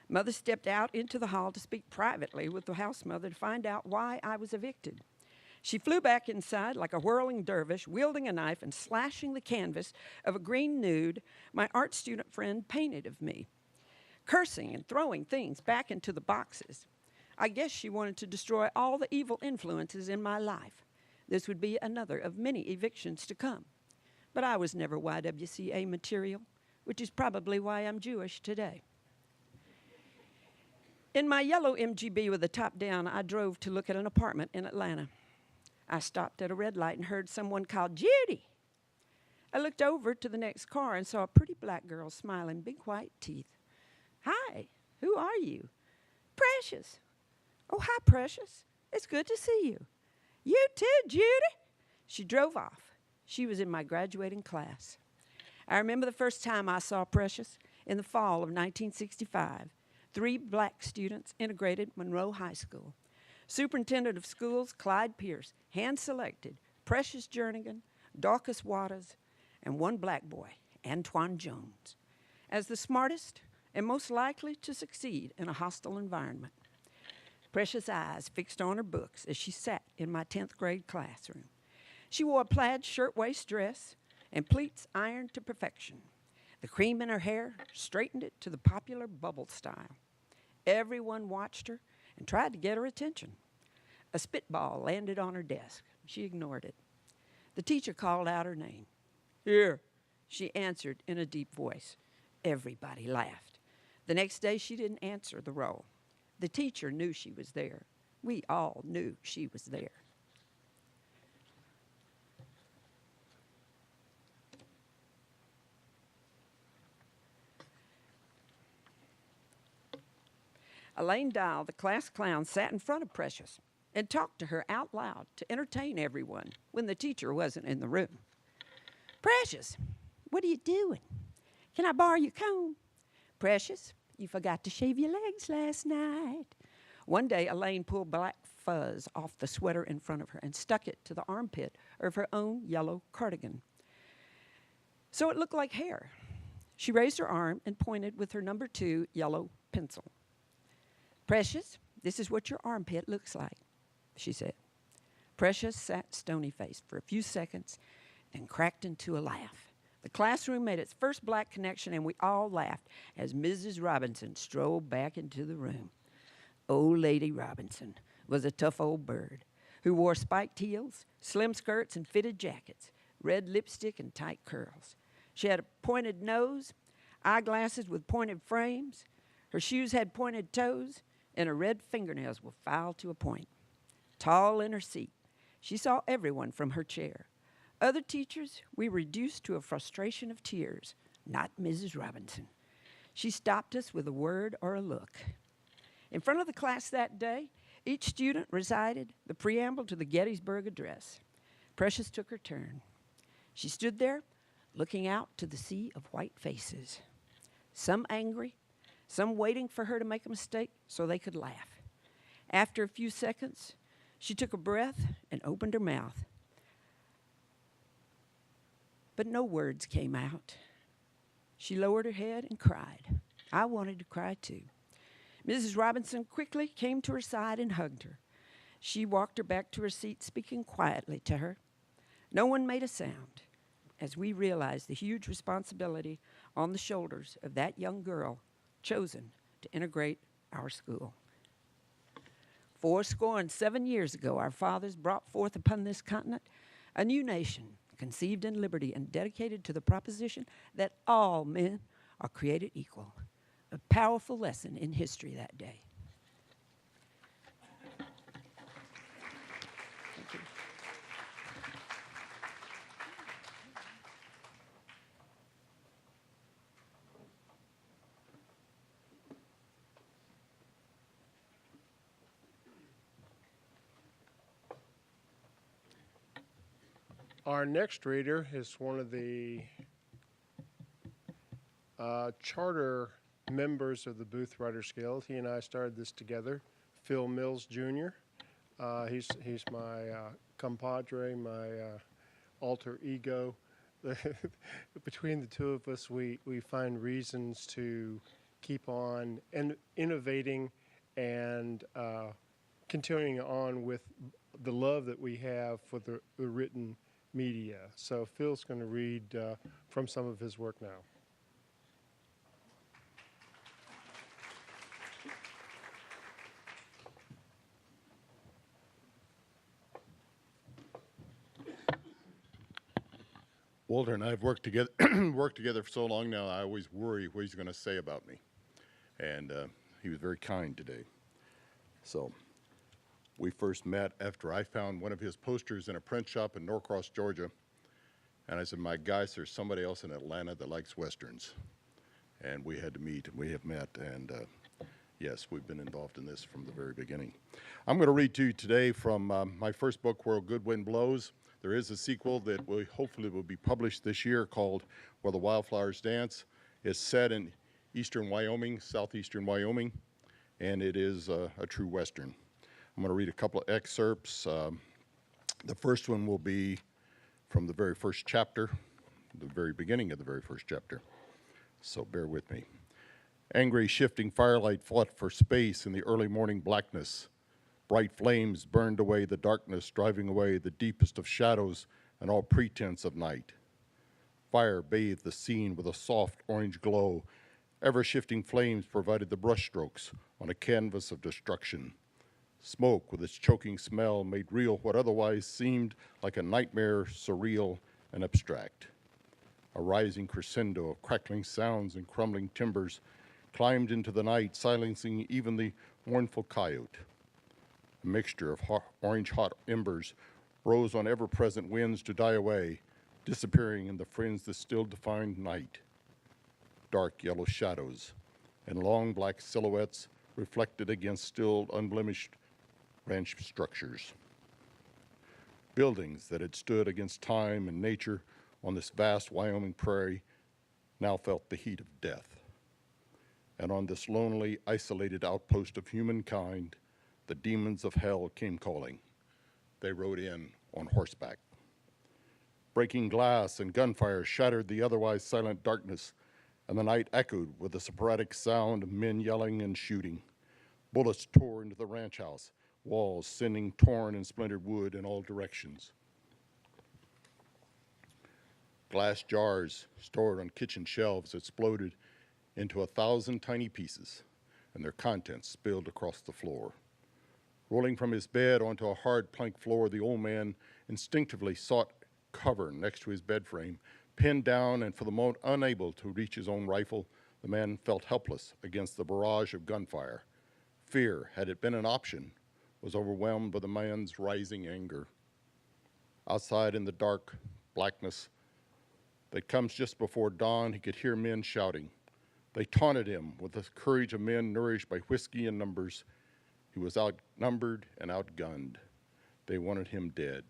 Mother stepped out into the hall to speak privately with the house mother to find out why I was evicted. She flew back inside like a whirling dervish, wielding a knife and slashing the canvas of a green nude my art student friend painted of me, cursing and throwing things back into the boxes. I guess she wanted to destroy all the evil influences in my life. This would be another of many evictions to come. But I was never YWCA material, which is probably why I'm Jewish today. In my yellow MGB with the top down, I drove to look at an apartment in Atlanta. I stopped at a red light and heard someone call, "Judy!" I looked over to the next car and saw a pretty black girl smiling, big white teeth. "Hi, who are you?" "Precious." "Oh, hi, Precious. It's good to see you." "You too, Judy." She drove off. She was in my graduating class. I remember the first time I saw Precious in the fall of 1965. 3 black students integrated Monroe High School. Superintendent of Schools, Clyde Pierce, hand-selected Precious Jernigan, Dorcas Waters, and 1 black boy, Antoine Jones, as the smartest and most likely to succeed in a hostile environment. Precious' eyes fixed on her books as she sat in my 10th grade classroom. She wore a plaid shirtwaist dress and pleats ironed to perfection. The cream in her hair straightened it to the popular bubble style. Everyone watched her and tried to get her attention. A spitball landed on her desk. She ignored it. The teacher called out her name. "Here," she answered in a deep voice. Everybody laughed. The next day, she didn't answer the roll. The teacher knew she was there. We all knew she was there. Elaine Dial, the class clown, sat in front of Precious and talked to her out loud to entertain everyone when the teacher wasn't in the room. "Precious, what are you doing? Can I borrow your comb? Precious, you forgot to shave your legs last night." One day, Elaine pulled black fuzz off the sweater in front of her and stuck it to the armpit of her own yellow cardigan, so it looked like hair. She raised her arm and pointed with her number 2 yellow pencil. "Precious, this is what your armpit looks like," she said. Precious sat stony-faced for a few seconds, then cracked into a laugh. The classroom made its first black connection, and we all laughed as Mrs. Robinson strolled back into the room. Old Lady Robinson was a tough old bird who wore spiked heels, slim skirts, and fitted jackets, red lipstick, and tight curls. She had a pointed nose, eyeglasses with pointed frames. Her shoes had pointed toes, and her red fingernails were filed to a point. Tall in her seat, she saw everyone from her chair. Other teachers we reduced to a frustration of tears, not Mrs. Robinson. She stopped us with a word or a look. In front of the class that day, each student recited the preamble to the Gettysburg Address. Precious took her turn. She stood there, looking out to the sea of white faces, some angry, some waiting for her to make a mistake so they could laugh. After a few seconds, she took a breath and opened her mouth. But no words came out. She lowered her head and cried. I wanted to cry too. Mrs. Robinson quickly came to her side and hugged her. She walked her back to her seat, speaking quietly to her. No one made a sound as we realized the huge responsibility on the shoulders of that young girl chosen to integrate our school. 77 years ago, our fathers brought forth upon this continent a new nation, conceived in liberty and dedicated to the proposition that all men are created equal. A powerful lesson in history that day. Thank you. Our next reader is one of the charter members of the Booth Writers Guild. He and I started this together, Phil Mills Jr. He's my compadre, my alter ego. Between the two of us, we find reasons to keep on innovating and continuing on with the love that we have for the written media. So Phil's going to read from some of his work now. Walter and I have worked together for so long now, I always worry what he's going to say about me. And he was very kind today. So we first met after I found one of his posters in a print shop in Norcross, Georgia. And I said, my guys, there's somebody else in Atlanta that likes Westerns. And we had to meet, and we have met. And yes, we've been involved in this from the very beginning. I'm going to read to you today from my first book, Where a Good Wind Blows. There is a sequel that hopefully will be published this year called Where the Wildflowers Dance. It's set in eastern Wyoming, southeastern Wyoming, and it is a true Western. I'm going to read a couple of excerpts. The first one will be from the very first chapter, the very beginning of the very first chapter. So bear with me. Angry, shifting firelight fought for space in the early morning blackness. Bright flames burned away the darkness, driving away the deepest of shadows and all pretense of night. Fire bathed the scene with a soft orange glow. Ever-shifting flames provided the brushstrokes on a canvas of destruction. Smoke, with its choking smell, made real what otherwise seemed like a nightmare, surreal and abstract. A rising crescendo of crackling sounds and crumbling timbers climbed into the night, silencing even the mournful coyote. A mixture of orange-hot embers rose on ever-present winds to die away, disappearing in the fringe that still defined night. Dark yellow shadows and long black silhouettes reflected against still unblemished ranch structures. Buildings that had stood against time and nature on this vast Wyoming prairie now felt the heat of death. And on this lonely, isolated outpost of humankind, the demons of hell came calling. They rode in on horseback. Breaking glass and gunfire shattered the otherwise silent darkness, and the night echoed with the sporadic sound of men yelling and shooting. Bullets tore into the ranch house, walls sending torn and splintered wood in all directions. Glass jars stored on kitchen shelves exploded into 1,000 tiny pieces, and their contents spilled across the floor. Rolling from his bed onto a hard plank floor, the old man instinctively sought cover next to his bed frame. Pinned down and for the moment unable to reach his own rifle, the man felt helpless against the barrage of gunfire. Fear, had it been an option, was overwhelmed by the man's rising anger. Outside in the dark blackness that comes just before dawn, he could hear men shouting. They taunted him with the courage of men nourished by whiskey and numbers. He was outnumbered and outgunned. They wanted him dead.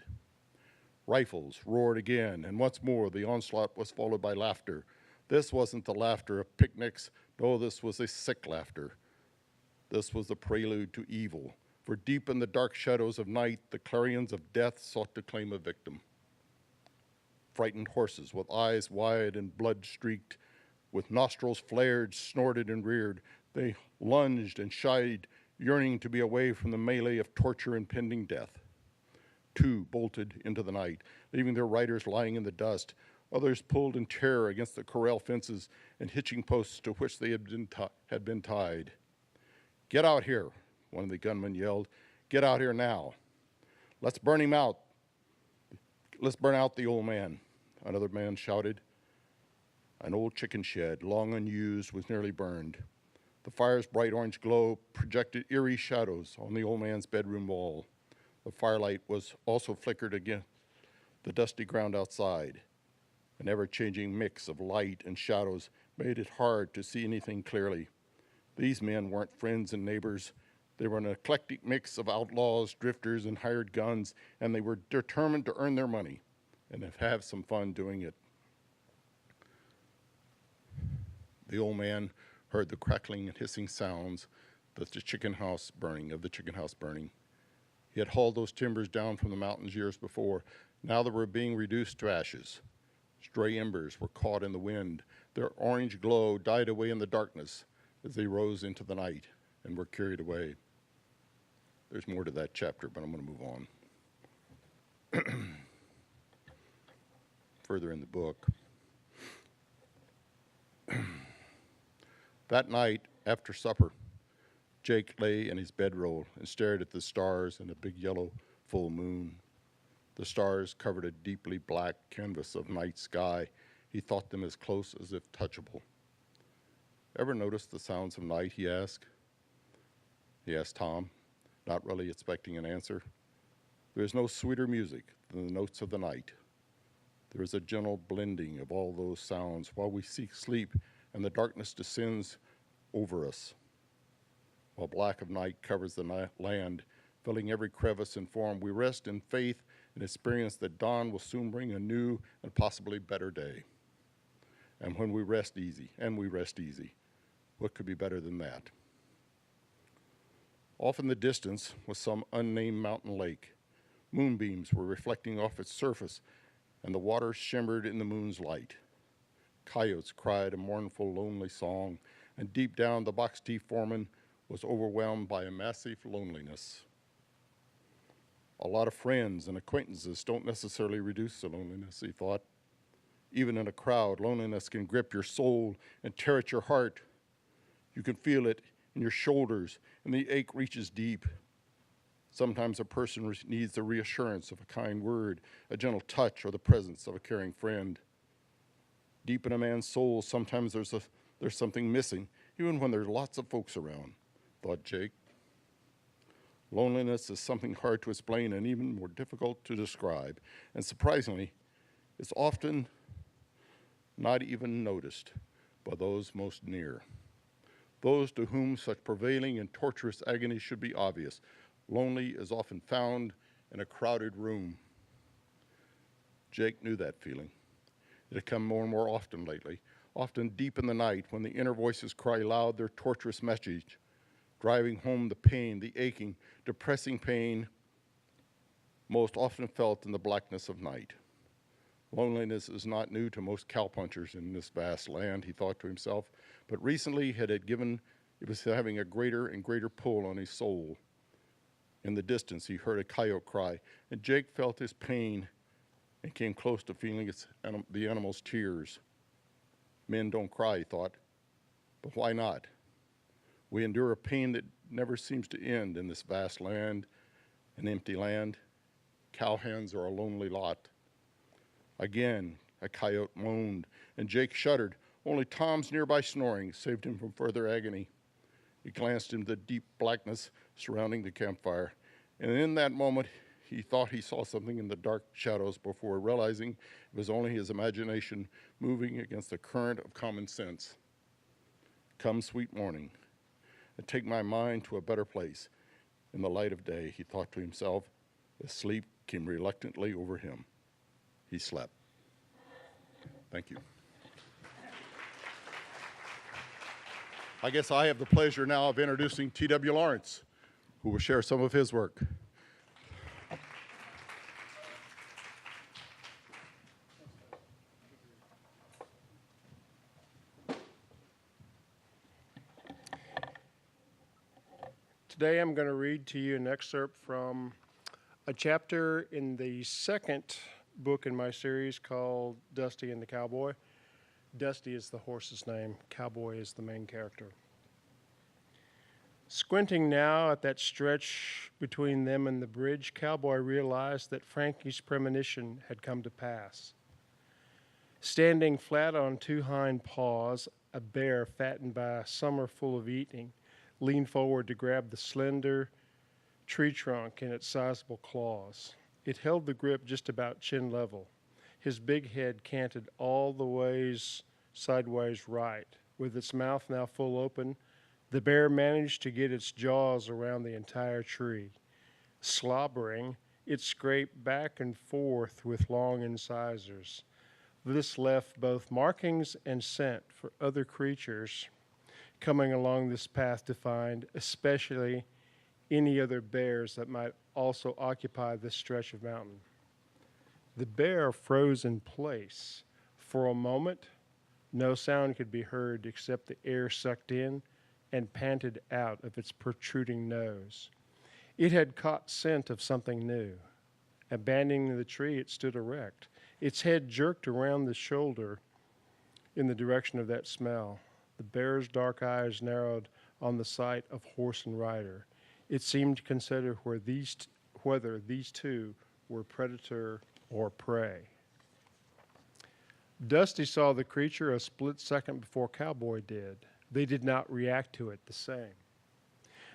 Rifles roared again, and once more the onslaught was followed by laughter. This wasn't the laughter of picnics. No, this was a sick laughter. This was the prelude to evil, for deep in the dark shadows of night, the clarions of death sought to claim a victim. Frightened horses with eyes wide and blood-streaked, with nostrils flared, snorted and reared, they lunged and shied, yearning to be away from the melee of torture and pending death. Two bolted into the night, leaving their riders lying in the dust. Others pulled in terror against the corral fences and hitching posts to which they had been tied. "Get out here," one of the gunmen yelled. "Get out here now. Let's burn him out. Let's burn out the old man," another man shouted. An old chicken shed, long unused, was nearly burned. The fire's bright orange glow projected eerie shadows on the old man's bedroom wall. The firelight was also flickered against the dusty ground outside. An ever-changing mix of light and shadows made it hard to see anything clearly. These men weren't friends and neighbors. They were an eclectic mix of outlaws, drifters, and hired guns, and they were determined to earn their money and have some fun doing it. The old man heard the crackling and hissing sounds of the chicken house burning. He had hauled those timbers down from the mountains years before. Now they were being reduced to ashes. Stray embers were caught in the wind. Their orange glow died away in the darkness. as they rose into the night and were carried away. There's more to that chapter, but I'm going to move on. Further in the book. That night, after supper, Jake lay in his bedroll and stared at the stars and a big yellow full moon. The stars covered a deeply black canvas of night sky. He thought them as close as if touchable. Ever notice the sounds of night, he asked? He asked Tom, not really expecting an answer. There is no sweeter music than the notes of the night. There is a gentle blending of all those sounds while we seek sleep and the darkness descends over us. While black of night covers the land, filling every crevice and form, we rest in faith and experience that dawn will soon bring a new and possibly better day. And when we rest easy, what could be better than that? Off in the distance was some unnamed mountain lake. Moonbeams were reflecting off its surface, and the water shimmered in the moon's light. Coyotes cried a mournful, lonely song, and deep down the Box T foreman was overwhelmed by a massive loneliness. A lot of friends and acquaintances don't necessarily reduce the loneliness, he thought. Even in a crowd, loneliness can grip your soul and tear at your heart. You can feel it in your shoulders, and the ache reaches deep. Sometimes a person needs the reassurance of a kind word, a gentle touch, or the presence of a caring friend. Deep in a man's soul, sometimes there's something missing, even when there's lots of folks around, thought Jake. Loneliness is something hard to explain and even more difficult to describe. And surprisingly, it's often not even noticed by those most near. Those to whom such prevailing and torturous agony should be obvious. Lonely is often found in a crowded room. Jake knew that feeling. It had come more and more often lately, often deep in the night when the inner voices cry loud their torturous message, driving home the pain, the aching, depressing pain most often felt in the blackness of night. Loneliness is not new to most cowpunchers in this vast land, he thought to himself, but recently it was having a greater and greater pull on his soul. In the distance, he heard a coyote cry, and Jake felt his pain and came close to feeling the animal's tears. Men don't cry, he thought, but why not? We endure a pain that never seems to end in this vast land, an empty land. Cowhands are a lonely lot. Again, a coyote moaned, and Jake shuddered. Only Tom's nearby snoring saved him from further agony. He glanced into the deep blackness surrounding the campfire, and in that moment, he thought he saw something in the dark shadows before realizing it was only his imagination moving against the current of common sense. Come, sweet morning, and take my mind to a better place. In the light of day, he thought to himself, as sleep came reluctantly over him. He slept. Thank you. I guess I have the pleasure now of introducing T.W. Lawrence, who will share some of his work. Today I'm going to read to you an excerpt from a chapter in the second book in my series called Dusty and the Cowboy. Dusty is the horse's name. Cowboy is the main character. Squinting now at that stretch between them and the bridge, Cowboy realized that Frankie's premonition had come to pass. Standing flat on two hind paws, a bear fattened by a summer full of eating leaned forward to grab the slender tree trunk in its sizable claws. It held the grip just about chin level. His big head canted all the ways sideways right. With its mouth now full open, the bear managed to get its jaws around the entire tree. Slobbering, it scraped back and forth with long incisors. This left both markings and scent for other creatures coming along this path to find, especially any other bears that might also occupy this stretch of mountain. The bear froze in place. For a moment, no sound could be heard except the air sucked in and panted out of its protruding nose. It had caught scent of something new. Abandoning the tree, it stood erect. Its head jerked around the shoulder in the direction of that smell. The bear's dark eyes narrowed on the sight of horse and rider. It seemed to consider whether these two were predator or prey. Dusty saw the creature a split second before Cowboy did. They did not react to it the same.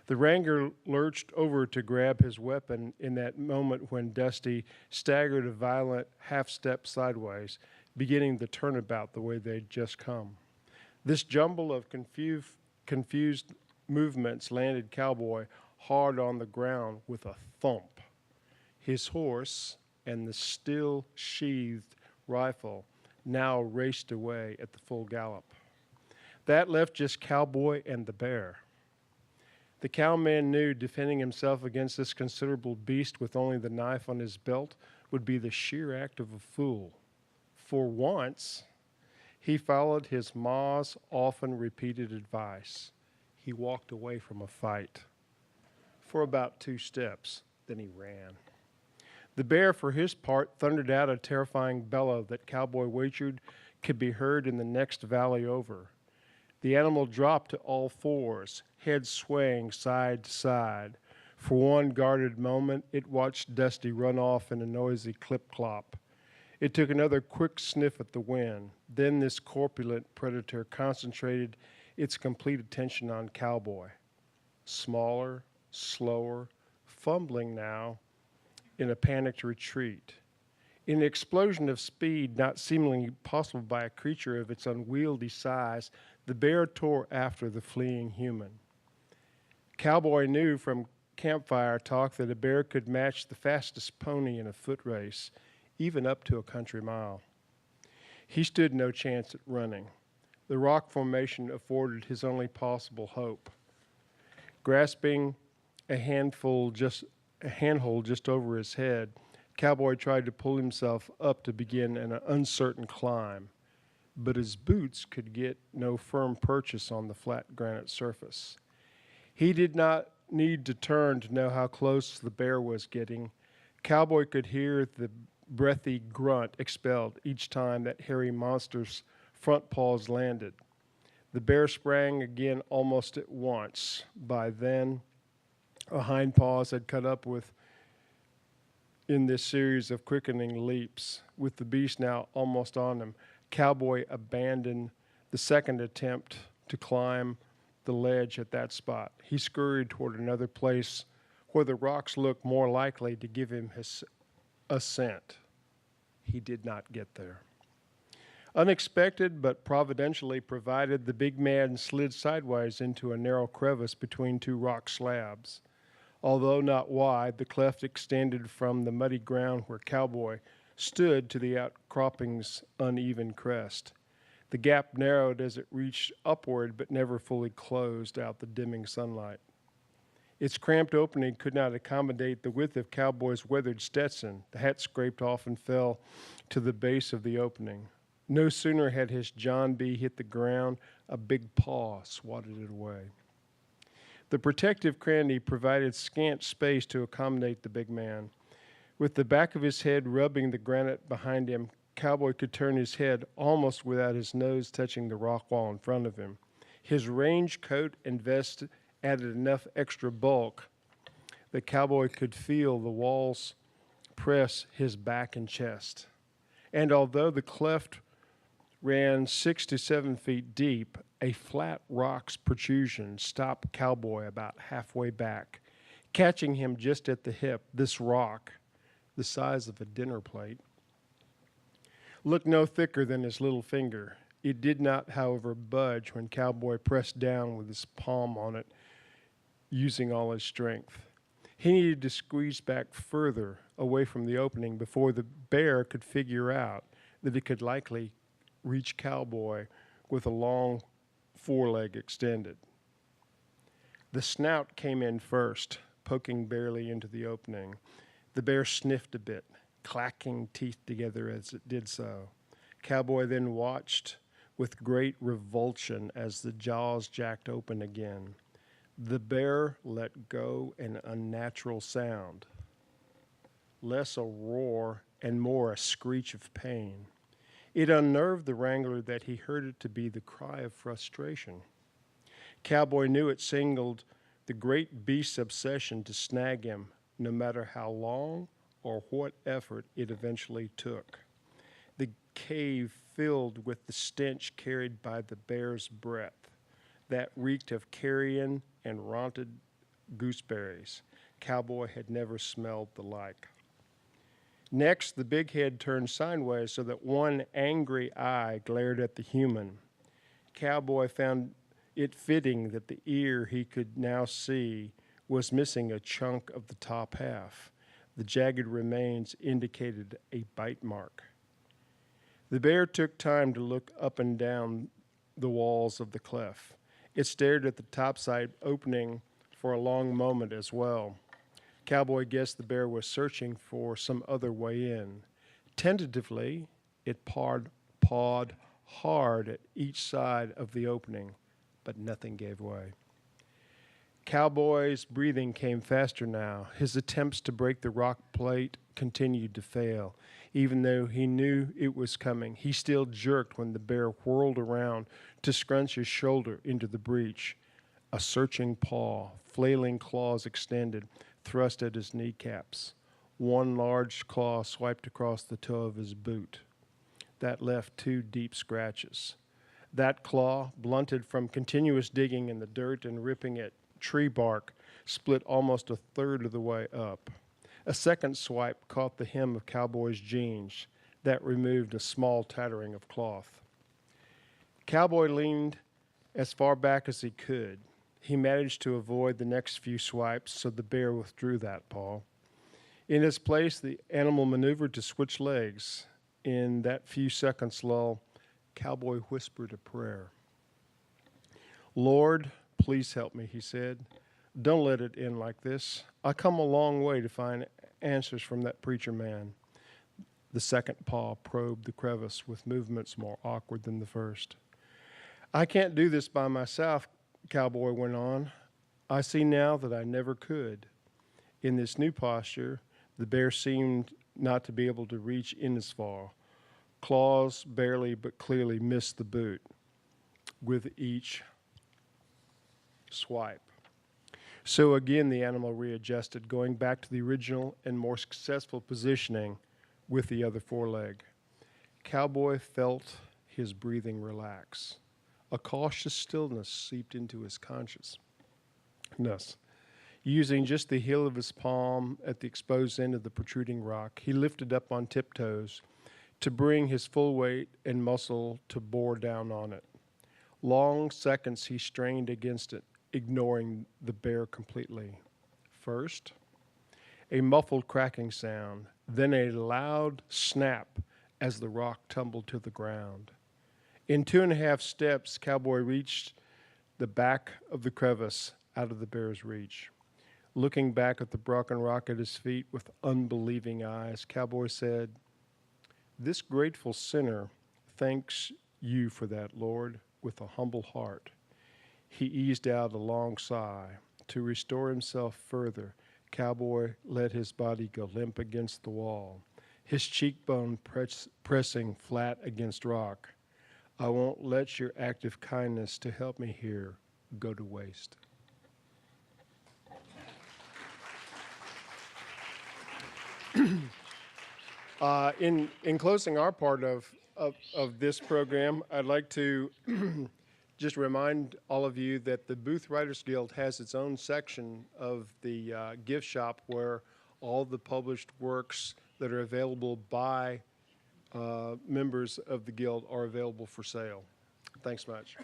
The ranger lurched over to grab his weapon in that moment when Dusty staggered a violent half-step sideways, beginning the turnabout the way they'd just come. This jumble of confused movements landed Cowboy hard on the ground with a thump. His horse and the still sheathed rifle now raced away at the full gallop. That left just Cowboy and the bear. The cowman knew defending himself against this considerable beast with only the knife on his belt would be the sheer act of a fool. For once, he followed his ma's often repeated advice. He walked away from a fight. For about 2 steps, then he ran. The bear, for his part, thundered out a terrifying bellow that Cowboy wagered could be heard in the next valley over. The animal dropped to all fours, head swaying side to side. For one guarded moment, it watched Dusty run off in a noisy clip-clop. It took another quick sniff at the wind. Then this corpulent predator concentrated its complete attention on Cowboy. Smaller, slower, fumbling now in a panicked retreat. In an explosion of speed not seemingly possible by a creature of its unwieldy size, the bear tore after the fleeing human. Cowboy knew from campfire talk that a bear could match the fastest pony in a foot race, even up to a country mile. He stood no chance at running. The rock formation afforded his only possible hope. Grasping a handhold just over his head, Cowboy tried to pull himself up to begin an uncertain climb, but his boots could get no firm purchase on the flat granite surface. He did not need to turn to know how close the bear was getting. Cowboy could hear the breathy grunt expelled each time that hairy monster's front paws landed. The bear sprang again almost at once. By then, a hind paws had cut up in this series of quickening leaps. With the beast now almost on him, Cowboy abandoned the second attempt to climb the ledge at that spot. He scurried toward another place where the rocks looked more likely to give him his ascent. He did not get there. Unexpected but providentially provided, the big man slid sideways into a narrow crevice between 2 rock slabs. Although not wide, the cleft extended from the muddy ground where Cowboy stood to the outcropping's uneven crest. The gap narrowed as it reached upward but never fully closed out the dimming sunlight. Its cramped opening could not accommodate the width of Cowboy's weathered Stetson. The hat scraped off and fell to the base of the opening. No sooner had his John B. hit the ground, a big paw swatted it away. The protective cranny provided scant space to accommodate the big man. With the back of his head rubbing the granite behind him, Cowboy could turn his head almost without his nose touching the rock wall in front of him. His range coat and vest added enough extra bulk that Cowboy could feel the walls press his back and chest. And although the cleft ran 6 to 7 feet deep, a flat rock's protrusion stopped Cowboy about halfway back. Catching him just at the hip, this rock, the size of a dinner plate, looked no thicker than his little finger. It did not, however, budge when Cowboy pressed down with his palm on it, using all his strength. He needed to squeeze back further away from the opening before the bear could figure out that it could likely reach Cowboy with a long foreleg extended. The snout came in first, poking barely into the opening. The bear sniffed a bit, clacking teeth together as it did so. Cowboy then watched with great revulsion as the jaws jacked open again. The bear let go an unnatural sound, less a roar and more a screech of pain. It unnerved the wrangler that he heard it to be the cry of frustration. Cowboy knew it signaled the great beast's obsession to snag him, no matter how long or what effort it eventually took. The cave filled with the stench carried by the bear's breath, that reeked of carrion and rotted gooseberries. Cowboy had never smelled the like. Next, the big head turned sideways so that one angry eye glared at the human. Cowboy found it fitting that the ear he could now see was missing a chunk of the top half. The jagged remains indicated a bite mark. The bear took time to look up and down the walls of the cleft. It stared at the topside opening for a long moment as well. Cowboy guessed the bear was searching for some other way in. Tentatively, it pawed hard at each side of the opening, but nothing gave way. Cowboy's breathing came faster now. His attempts to break the rock plate continued to fail. Even though he knew it was coming, he still jerked when the bear whirled around to scrunch his shoulder into the breach. A searching paw, flailing claws extended, thrust at his kneecaps. One large claw swiped across the toe of his boot. That left 2 deep scratches. That claw, blunted from continuous digging in the dirt and ripping at tree bark, split almost a third of the way up. A second swipe caught the hem of Cowboy's jeans. That removed a small tattering of cloth. Cowboy leaned as far back as he could. He managed to avoid the next few swipes, so the bear withdrew that paw. In its place, the animal maneuvered to switch legs. In that few seconds lull, Cowboy whispered a prayer. "Lord, please help me," he said. "Don't let it end like this. I come a long way to find answers from that preacher man." The second paw probed the crevice with movements more awkward than the first. "I can't do this by myself," Cowboy went on. "I see now that I never could." In this new posture, the bear seemed not to be able to reach in as far. Claws barely but clearly missed the boot with each swipe. So again, the animal readjusted, going back to the original and more successful positioning with the other foreleg. Cowboy felt his breathing relax. A cautious stillness seeped into his consciousness. Using just the heel of his palm at the exposed end of the protruding rock, he lifted up on tiptoes to bring his full weight and muscle to bore down on it. Long seconds he strained against it, ignoring the bear completely. First, a muffled cracking sound, then a loud snap as the rock tumbled to the ground. In 2.5 steps, Cowboy reached the back of the crevice out of the bear's reach. Looking back at the broken rock at his feet with unbelieving eyes, Cowboy said, "This grateful sinner thanks you for that, Lord, with a humble heart." He eased out a long sigh. To restore himself further, Cowboy let his body go limp against the wall, his cheekbone pressing flat against rock. "I won't let your act of kindness to help me here go to waste." In closing our part of this program, I'd like to just remind all of you that the Booth Writers Guild has its own section of the gift shop where all the published works that are available by members of the Guild are available for sale. Thanks much.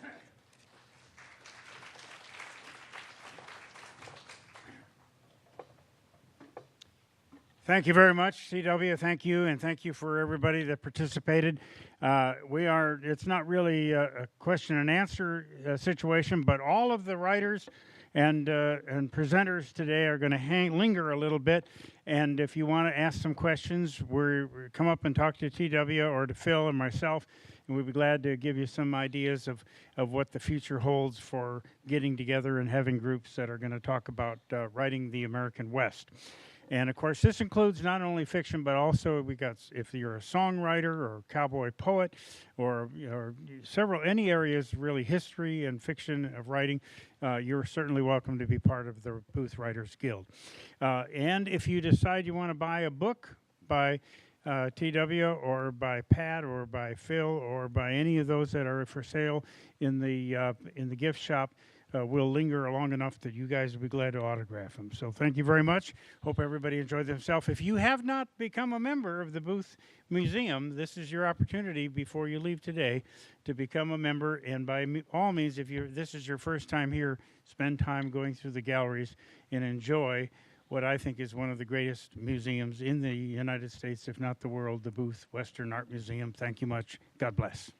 Thank you very much, CW. Thank you, and thank you for everybody that participated. It's not really a question and answer situation, but all of the writers and presenters today are going to linger a little bit. And if you want to ask some questions, come up and talk to TW or to Phil and myself, and we'd be glad to give you some ideas of what the future holds for getting together and having groups that are going to talk about writing the American West. And of course, this includes not only fiction, but also we got, if you're a songwriter or cowboy poet, or any areas, really history and fiction of writing, you're certainly welcome to be part of the Booth Writers Guild. And if you decide you want to buy a book by TW or by Pat or by Phil or by any of those that are for sale in the gift shop, we'll linger long enough that you guys will be glad to autograph them. So thank you very much. Hope everybody enjoyed themselves. If you have not become a member of the Booth Museum, this is your opportunity before you leave today to become a member. And by all means, if this is your first time here, spend time going through the galleries and enjoy what I think is one of the greatest museums in the United States, if not the world, the Booth Western Art Museum. Thank you much. God bless.